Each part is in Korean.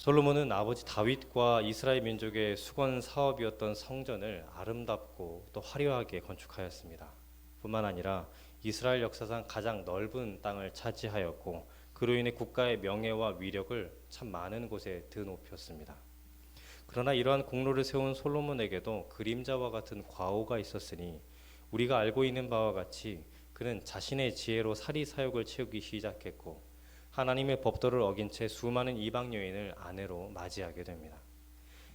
솔로몬은 아버지 다윗과 이스라엘 민족의 수건 사업이었던 성전을 아름답고 또 화려하게 건축하였습니다. 뿐만 아니라 이스라엘 역사상 가장 넓은 땅을 차지하였고 그로 인해 국가의 명예와 위력을 참 많은 곳에 드높였습니다. 그러나 이러한 공로를 세운 솔로몬에게도 그림자와 같은 과오가 있었으니 우리가 알고 있는 바와 같이 그는 자신의 지혜로 사리사욕을 채우기 시작했고 하나님의 법도를 어긴 채 수많은 이방 여인을 아내로 맞이하게 됩니다.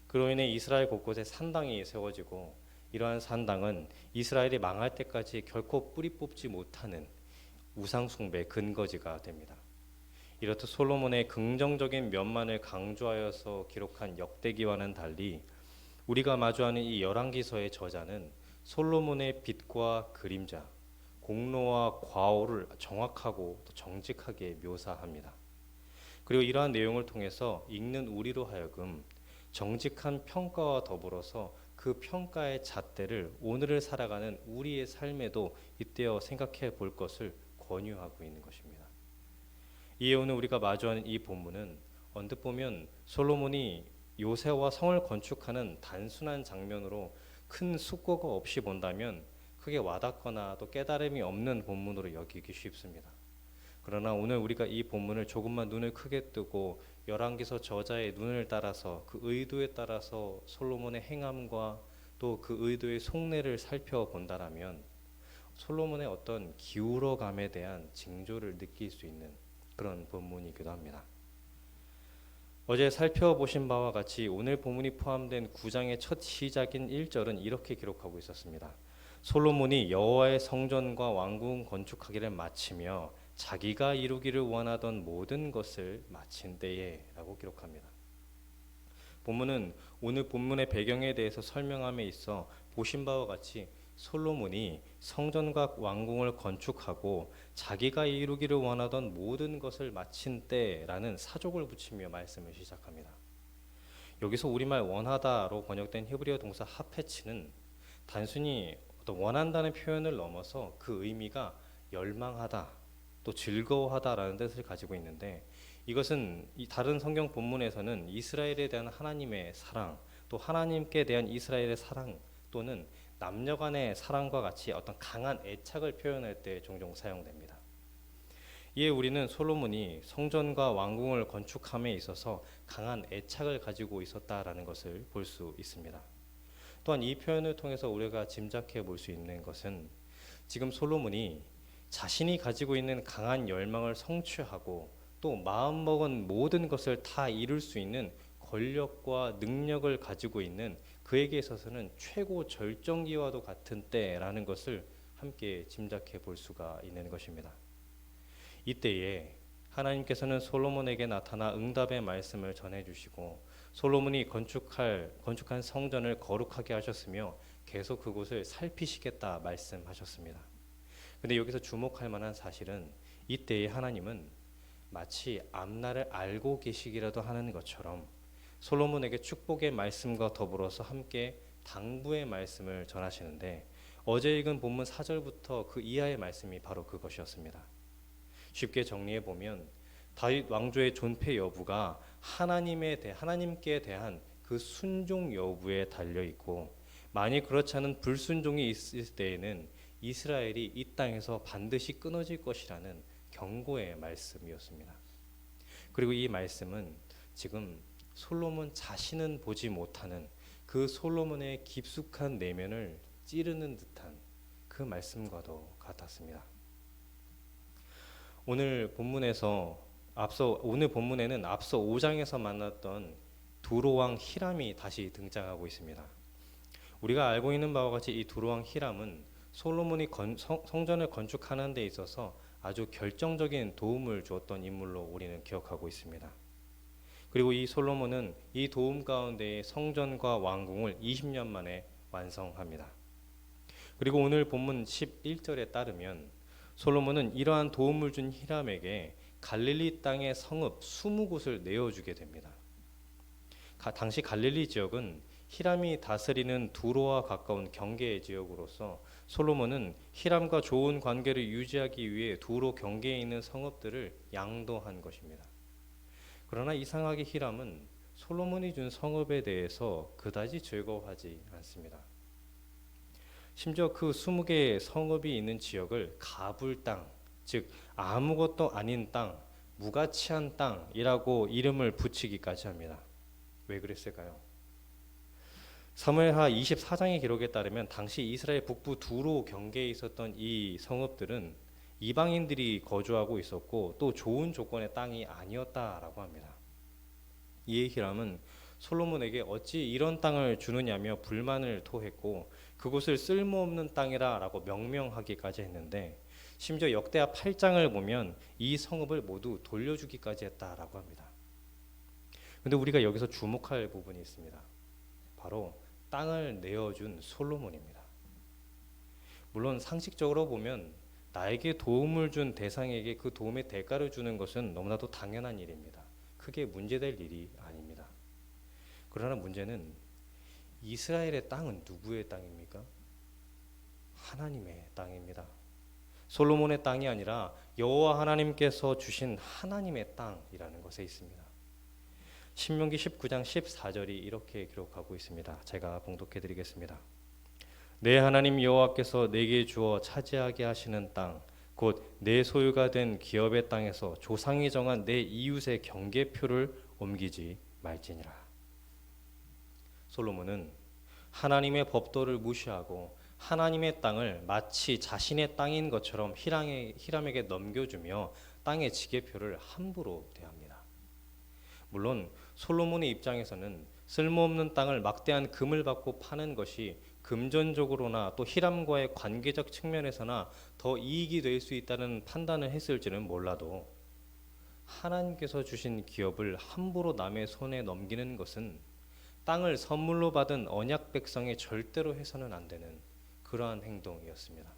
그로 인해 이스라엘 곳곳에 산당이 세워지고 이러한 산당은 이스라엘이 망할 때까지 결코 뿌리 뽑지 못하는 우상 숭배 근거지가 됩니다. 이렇듯 솔로몬의 긍정적인 면만을 강조하여서 기록한 역대기와는 달리 우리가 마주하는 이 열왕기서의 저자는 솔로몬의 빛과 그림자, 공로와 과오를 정확하고 또 정직하게 묘사합니다. 그리고 이러한 내용을 통해서 읽는 우리로 하여금 정직한 평가와 더불어서 그 평가의 잣대를 오늘을 살아가는 우리의 삶에도 잇대어 생각해 볼 것을 권유하고 있는 것입니다. 이에 오늘 우리가 마주하는 이 본문은 언뜻 보면 솔로몬이 요새와 성을 건축하는 단순한 장면으로 큰 숙고가 없이 본다면 크게 와닿거나 또 깨달음이 없는 본문으로 여기기 쉽습니다. 그러나 오늘 우리가 이 본문을 조금만 눈을 크게 뜨고 열왕기서 저자의 눈을 따라서 그 의도에 따라서 솔로몬의 행함과 또 그 의도의 속내를 살펴본다라면 솔로몬의 어떤 기울어감에 대한 징조를 느낄 수 있는 그런 본문이기도 합니다. 어제 살펴보신 바와 같이 오늘 본문이 포함된 9장의 첫 시작인 1절은 이렇게 기록하고 있었습니다. 솔로몬이 여호와의 성전과 왕궁 건축하기를 마치며 자기가 이루기를 원하던 모든 것을 마친 때에 라고 기록합니다. 본문은 오늘 본문의 배경에 대해서 설명함에 있어 보신 바와 같이 솔로몬이 성전과 왕궁을 건축하고 자기가 이루기를 원하던 모든 것을 마친 때라는 사족을 붙이며 말씀을 시작합니다. 여기서 우리말 원하다로 번역된 히브리어 동사 하페치는 단순히 어떤 원한다는 표현을 넘어서 그 의미가 열망하다 또 즐거워하다라는 뜻을 가지고 있는데 이것은 이 다른 성경 본문에서는 이스라엘에 대한 하나님의 사랑 또 하나님께 대한 이스라엘의 사랑 또는 남녀 간의 사랑과 같이 어떤 강한 애착을 표현할 때 종종 사용됩니다. 이에 우리는 솔로몬이 성전과 왕궁을 건축함에 있어서 강한 애착을 가지고 있었다라는 것을 볼 수 있습니다. 또한 이 표현을 통해서 우리가 짐작해 볼 수 있는 것은 지금 솔로몬이 자신이 가지고 있는 강한 열망을 성취하고 또 마음먹은 모든 것을 다 이룰 수 있는 권력과 능력을 가지고 있는 그에게 있어서는 최고 절정기와도 같은 때라는 것을 함께 짐작해 볼 수가 있는 것입니다. 이때에 하나님께서는 솔로몬에게 나타나 응답의 말씀을 전해주시고 솔로몬이 건축한 성전을 거룩하게 하셨으며 계속 그곳을 살피시겠다 말씀하셨습니다. 근데 여기서 주목할 만한 사실은 이때에 하나님은 마치 앞날을 알고 계시기라도 하는 것처럼 솔로몬에게 축복의 말씀과 더불어서 함께 당부의 말씀을 전하시는데 어제 읽은 본문 4절부터 그 이하의 말씀이 바로 그것이었습니다. 쉽게 정리해 보면 다윗 왕조의 존폐 여부가 하나님께 대한 그 순종 여부에 달려 있고 만일 그렇지 않은 불순종이 있을 때에는 이스라엘이 이 땅에서 반드시 끊어질 것이라는 경고의 말씀이었습니다. 그리고 이 말씀은 지금 솔로몬 자신은 보지 못하는 그 솔로몬의 깊숙한 내면을 찌르는 듯한 그 말씀과도 같았습니다. 오늘 본문에는 앞서 5장에서 만났던 두로왕 히람이 다시 등장하고 있습니다. 우리가 알고 있는 바와 같이 이 두로왕 히람은 솔로몬이 성전을 건축하는 데 있어서 아주 결정적인 도움을 주었던 인물로 우리는 기억하고 있습니다. 그리고 이 솔로몬은 이 도움 가운데에 성전과 왕궁을 20년 만에 완성합니다. 그리고 오늘 본문 11절에 따르면 솔로몬은 이러한 도움을 준 히람에게 갈릴리 땅의 성읍 20곳을 내어주게 됩니다. 당시 갈릴리 지역은 히람이 다스리는 두로와 가까운 경계 지역으로서 솔로몬은 히람과 좋은 관계를 유지하기 위해 두로 경계에 있는 성읍들을 양도한 것입니다. 그러나 이상하게 히람은 솔로몬이 준 성읍에 대해서 그다지 즐거워하지 않습니다. 심지어 그 20개의 성읍이 있는 지역을 가불 땅, 즉 아무것도 아닌 땅, 무가치한 땅이라고 이름을 붙이기까지 합니다. 왜 그랬을까요? 사무엘하 24장의 기록에 따르면 당시 이스라엘 북부 두로 경계에 있었던 이 성읍들은 이방인들이 거주하고 있었고 또 좋은 조건의 땅이 아니었다라고 합니다. 이에 히람은 솔로몬에게 어찌 이런 땅을 주느냐며 불만을 토했고 그곳을 쓸모없는 땅이라고 명명하기까지 했는데 심지어 역대하 8장을 보면 이 성읍을 모두 돌려주기까지 했다라고 합니다. 근데 우리가 여기서 주목할 부분이 있습니다. 바로 땅을 내어준 솔로몬입니다. 물론 상식적으로 보면 나에게 도움을 준 대상에게 그 도움의 대가를 주는 것은 너무나도 당연한 일입니다. 크게 문제될 일이 아닙니다. 그러나 문제는 이스라엘의 땅은 누구의 땅입니까? 하나님의 땅입니다. 솔로몬의 땅이 아니라 여호와 하나님께서 주신 하나님의 땅이라는 것에 있습니다. 신명기 19장 14절이 이렇게 기록하고 있습니다. 제가 봉독해 드리겠습니다. 내 하나님 여호와께서 내게 주어 차지하게 하시는 땅, 곧 내 소유가 된 기업의 땅에서 조상이 정한 내 이웃의 경계표를 옮기지 말지니라. 솔로몬은 하나님의 법도를 무시하고 하나님의 땅을 마치 자신의 땅인 것처럼 히람에게 넘겨주며 땅의 지계표를 함부로 대합니다. 물론 솔로몬의 입장에서는 쓸모없는 땅을 막대한 금을 받고 파는 것이 금전적으로나 또 히람과의 관계적 측면에서나 더 이익이 될 수 있다는 판단을 했을지는 몰라도 하나님께서 주신 기업을 함부로 남의 손에 넘기는 것은 땅을 선물로 받은 언약 백성에 절대로 해서는 안 되는 그러한 행동이었습니다.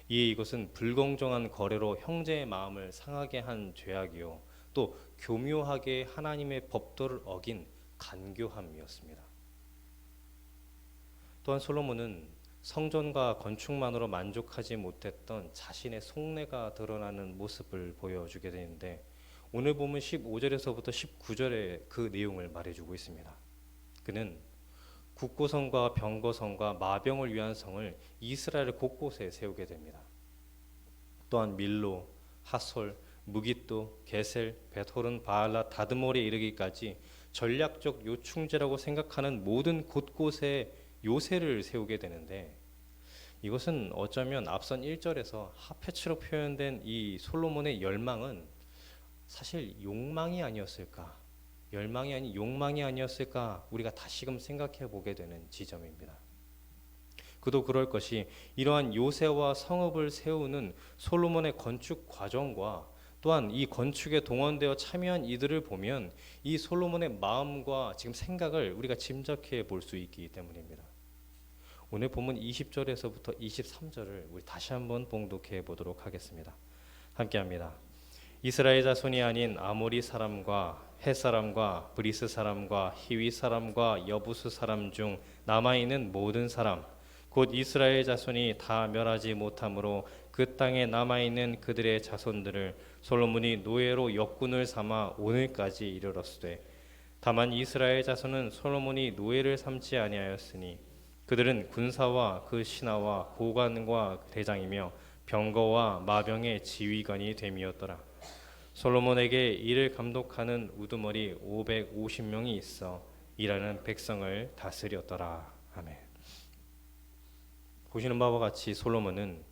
이에 이것은 불공정한 거래로 형제의 마음을 상하게 한 죄악이요 또 교묘하게 하나님의 법도를 어긴 간교함이었습니다. 또한 솔로몬은 성전과 건축만으로 만족하지 못했던 자신의 속내가 드러나는 모습을 보여주게 되는데 오늘 보면 15절에서부터 19절에 그 내용을 말해주고 있습니다. 그는 국고성과 병거성과 마병을 위한 성을 이스라엘 곳곳에 세우게 됩니다. 또한 밀로, 하솔, 무깃도, 게셀, 베토른, 바알라, 다드몰에 이르기까지 전략적 요충지라고 생각하는 모든 곳곳에 요새를 세우게 되는데 이것은 어쩌면 앞선 1절에서 하페츠로 표현된 이 솔로몬의 열망은 사실 욕망이 아니었을까, 열망이 아닌 욕망이 아니었을까 우리가 다시금 생각해 보게 되는 지점입니다. 그도 그럴 것이 이러한 요새와 성읍을 세우는 솔로몬의 건축 과정과 또한 이 건축에 동원되어 참여한 이들을 보면 이 솔로몬의 마음과 지금 생각을 우리가 짐작해 볼 수 있기 때문입니다. 오늘 본문 20절에서부터 23절을 우리 다시 한번 봉독해 보도록 하겠습니다. 함께합니다. 이스라엘 자손이 아닌 아모리 사람과 헷 사람과 브리스 사람과 히위 사람과 여부스 사람 중 남아있는 모든 사람 곧 이스라엘 자손이 다 멸하지 못하므로 그 땅에 남아있는 그들의 자손들을 솔로몬이 노예로 역군을 삼아 오늘까지 이르렀으되 다만 이스라엘 자손은 솔로몬이 노예를 삼지 아니하였으니 그들은 군사와 그 신하와 고관과 대장이며 병거와 마병의 지휘관이 됨이었더라. 솔로몬에게 이를 감독하는 우두머리 550명이 있어 일하는 백성을 다스렸더라. 아멘. 보시는 바와 같이 솔로몬은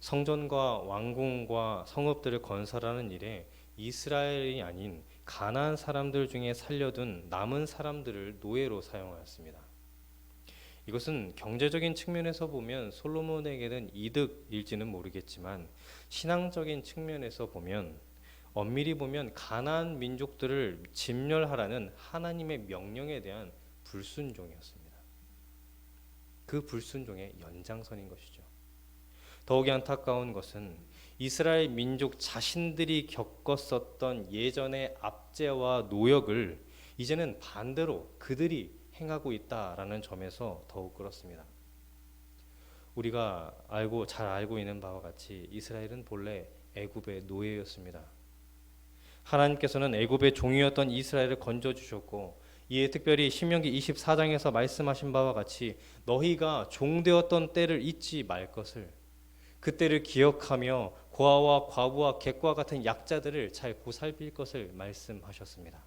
성전과 왕궁과 성읍들을 건설하는 일에 이스라엘이 아닌 가나안 사람들 중에 살려둔 남은 사람들을 노예로 사용하였습니다. 이것은 경제적인 측면에서 보면 솔로몬에게는 이득일지는 모르겠지만 신앙적인 측면에서 보면 엄밀히 보면 가나안 민족들을 진멸하라는 하나님의 명령에 대한 불순종이었습니다. 그 불순종의 연장선인 것이죠. 더욱이 안타까운 것은 이스라엘 민족 자신들이 겪었었던 예전의 압제와 노역을 이제는 반대로 그들이 행하고 있다라는 점에서 더욱 그렇습니다. 우리가 잘 알고 있는 바와 같이 이스라엘은 본래 애굽의 노예였습니다. 하나님께서는 애굽의 종이었던 이스라엘을 건져 주셨고, 이에 특별히 신명기 24장에서 말씀하신 바와 같이 너희가 종되었던 때를 잊지 말 것을, 그때를 기억하며 고아와 과부와 객과 같은 약자들을 잘 보살필 것을 말씀하셨습니다.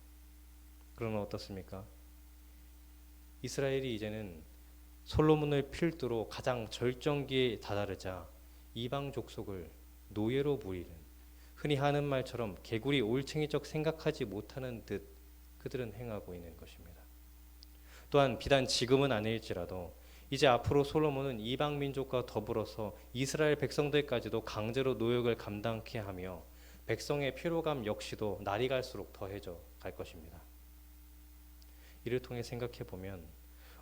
그러면 어떻습니까? 이스라엘이 이제는 솔로몬을 필두로 가장 절정기에 다다르자 이방 족속을 노예로 부리는, 흔히 하는 말처럼 개구리 올챙이적 생각하지 못하는 듯 그들은 행하고 있는 것입니다. 또한 비단 지금은 아닐지라도 이제 앞으로 솔로몬은 이방 민족과 더불어서 이스라엘 백성들까지도 강제로 노역을 감당케 하며 백성의 피로감 역시도 날이 갈수록 더해져 갈 것입니다. 이를 통해 생각해 보면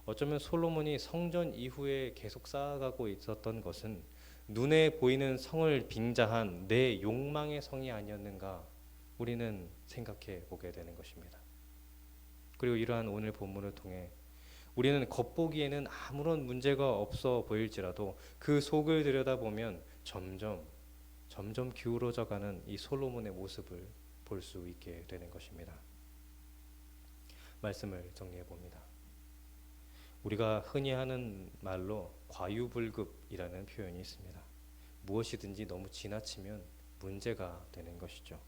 어쩌면 솔로몬이 성전 이후에 계속 쌓아가고 있었던 것은 눈에 보이는 성을 빙자한 내 욕망의 성이 아니었는가 우리는 생각해 보게 되는 것입니다. 그리고 이러한 오늘 본문을 통해 우리는 겉보기에는 아무런 문제가 없어 보일지라도 그 속을 들여다보면 점점 기울어져가는 이 솔로몬의 모습을 볼 수 있게 되는 것입니다. 말씀을 정리해 봅니다. 우리가 흔히 하는 말로 과유불급이라는 표현이 있습니다. 무엇이든지 너무 지나치면 문제가 되는 것이죠.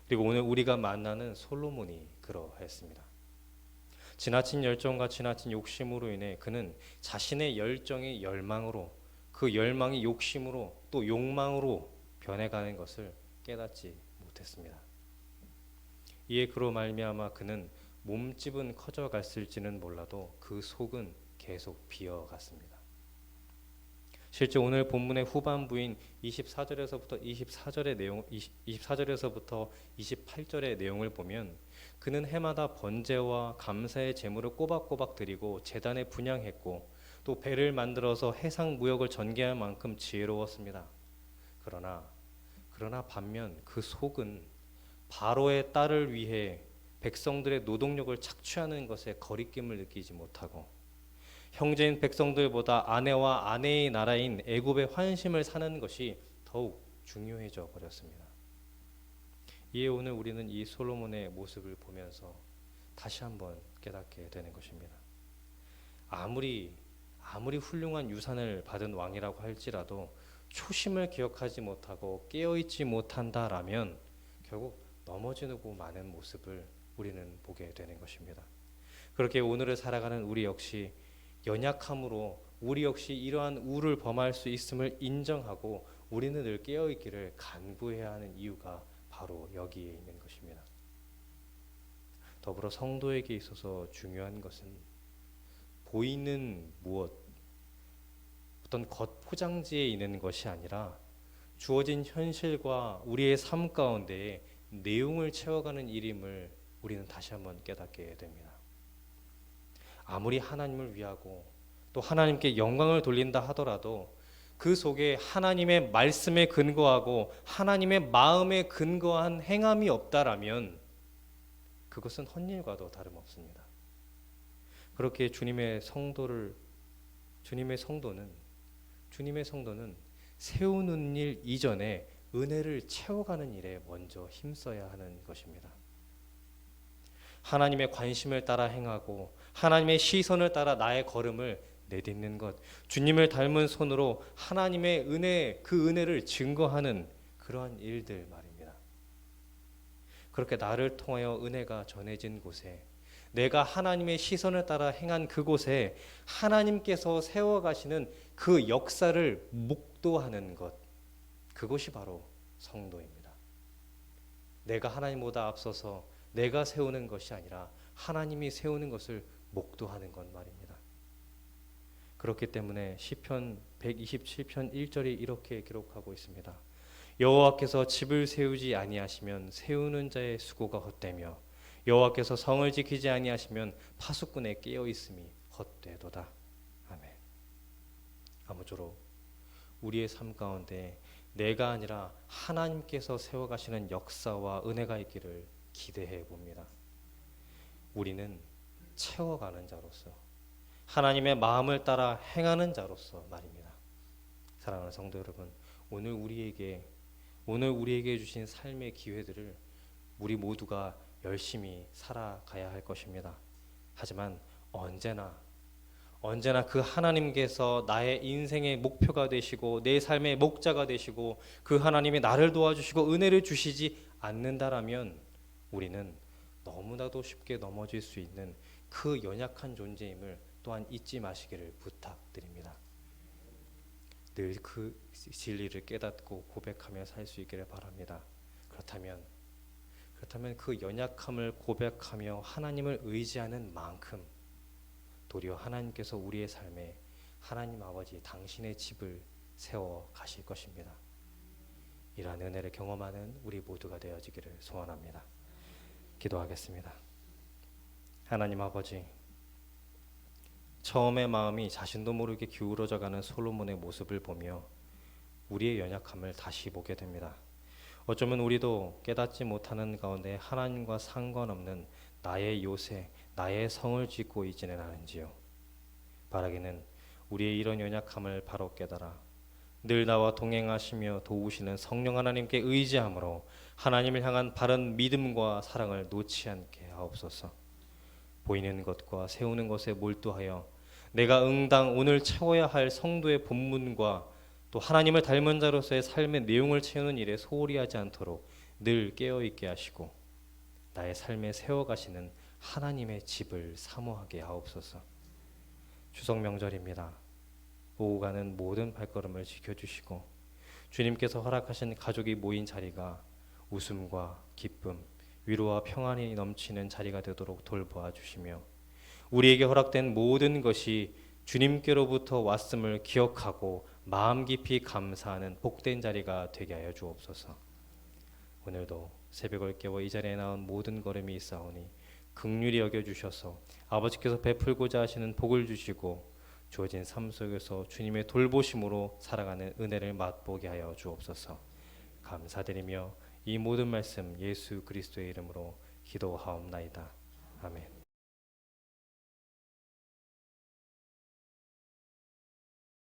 그리고 오늘 우리가 만나는 솔로몬이 그러했습니다. 지나친 열정과 지나친 욕심으로 인해 그는 자신의 열정이 열망으로, 그 열망이 욕심으로 또 욕망으로 변해가는 것을 깨닫지 못했습니다. 이에 그로 말미암아 그는 몸집은 커져갔을지는 몰라도 그 속은 계속 비어갔습니다. 실제 오늘 본문의 후반부인 24절에서부터 28절의 내용을 보면 그는 해마다 번제와 감사의 제물을 꼬박꼬박 드리고 제단에 분향했고 또 배를 만들어서 해상 무역을 전개할 만큼 지혜로웠습니다. 그러나 반면 그 속은 바로의 딸을 위해 백성들의 노동력을 착취하는 것에 거리낌을 느끼지 못하고 형제인 백성들보다 아내와 아내의 나라인 애굽의 환심을 사는 것이 더욱 중요해져 버렸습니다. 이에 오늘 우리는 이 솔로몬의 모습을 보면서 다시 한번 깨닫게 되는 것입니다. 아무리 훌륭한 유산을 받은 왕이라고 할지라도 초심을 기억하지 못하고 깨어있지 못한다라면 결국 넘어지고 마는 모습을 우리는 보게 되는 것입니다. 그렇게 오늘을 살아가는 우리 역시 연약함으로 우리 역시 이러한 우를 범할 수 있음을 인정하고 우리는 늘 깨어있기를 간구해야 하는 이유가 바로 여기에 있는 것입니다. 더불어 성도에게 있어서 중요한 것은 보이는 무엇, 어떤 겉포장지에 있는 것이 아니라 주어진 현실과 우리의 삶 가운데에 내용을 채워가는 일임을 우리는 다시 한번 깨닫게 됩니다. 아무리 하나님을 위하고 또 하나님께 영광을 돌린다 하더라도 그 속에 하나님의 말씀에 근거하고 하나님의 마음에 근거한 행함이 없다라면 그것은 헛일과도 다름없습니다. 그렇게 주님의 성도는 세우는 일 이전에 은혜를 채워가는 일에 먼저 힘써야 하는 것입니다. 하나님의 관심을 따라 행하고 하나님의 시선을 따라 나의 걸음을 내딛는 것, 주님을 닮은 손으로 하나님의 은혜, 그 은혜를 증거하는 그러한 일들 말입니다. 그렇게 나를 통하여 은혜가 전해진 곳에, 내가 하나님의 시선을 따라 행한 그곳에 하나님께서 세워가시는 그 역사를 목도하는 것, 그것이 바로 성도입니다. 내가 하나님보다 앞서서 내가 세우는 것이 아니라 하나님이 세우는 것을 목도하는 것 말입니다. 그렇기 때문에 시편 127편 1절이 이렇게 기록하고 있습니다. 여호와께서 집을 세우지 아니하시면 세우는 자의 수고가 헛되며 여호와께서 성을 지키지 아니하시면 파수꾼의 깨어 있음이 헛되도다. 아멘. 아무쪼록 우리의 삶 가운데 내가 아니라 하나님께서 세워가시는 역사와 은혜가 있기를 기대해 봅니다. 우리는 채워가는 자로서 하나님의 마음을 따라 행하는 자로서 말입니다. 사랑하는 성도 여러분, 오늘 우리에게 주신 삶의 기회들을 우리 모두가 열심히 살아가야 할 것입니다. 하지만 언제나 그 하나님께서 나의 인생의 목표가 되시고 내 삶의 목자가 되시고 그 하나님이 나를 도와주시고 은혜를 주시지 않는다라면 우리는 너무나도 쉽게 넘어질 수 있는 그 연약한 존재임을 또한 잊지 마시기를 부탁드립니다. 늘 그 진리를 깨닫고 고백하며 살 수 있기를 바랍니다. 그렇다면 그 연약함을 고백하며 하나님을 의지하는 만큼 도리어 하나님께서 우리의 삶에 하나님 아버지 당신의 집을 세워 가실 것입니다. 이러한 은혜를 경험하는 우리 모두가 되어지기를 소원합니다. 기도하겠습니다. 하나님 아버지, 처음에 마음이 자신도 모르게 기울어져 가는 솔로몬의 모습을 보며 우리의 연약함을 다시 보게 됩니다. 어쩌면 우리도 깨닫지 못하는 가운데 하나님과 상관없는 나의 요새, 나의 성을 짓고 있지는 않은지요. 바라기는 우리의 이런 연약함을 바로 깨달아 늘 나와 동행하시며 도우시는 성령 하나님께 의지함으로 하나님을 향한 바른 믿음과 사랑을 놓지 않게 하옵소서. 보이는 것과 세우는 것에 몰두하여 내가 응당 오늘 채워야 할 성도의 본문과 또 하나님을 닮은 자로서의 삶의 내용을 채우는 일에 소홀히 하지 않도록 늘 깨어있게 하시고 나의 삶에 세워가시는 하나님의 집을 사모하게 하옵소서. 추석 명절입니다. 오고 가는 모든 발걸음을 지켜주시고 주님께서 허락하신 가족이 모인 자리가 웃음과 기쁨, 위로와 평안이 넘치는 자리가 되도록 돌보아 주시며 우리에게 허락된 모든 것이 주님께로부터 왔음을 기억하고 마음 깊이 감사하는 복된 자리가 되게 하여 주옵소서. 오늘도 새벽을 깨워 이 자리에 나온 모든 걸음이 있사오니 긍휼히 여겨주셔서 아버지께서 베풀고자 하시는 복을 주시고 주어진 삶 속에서 주님의 돌보심으로 살아가는 은혜를 맛보게 하여 주옵소서. 감사드리며 이 모든 말씀 예수 그리스도의 이름으로 기도하옵나이다. 아멘.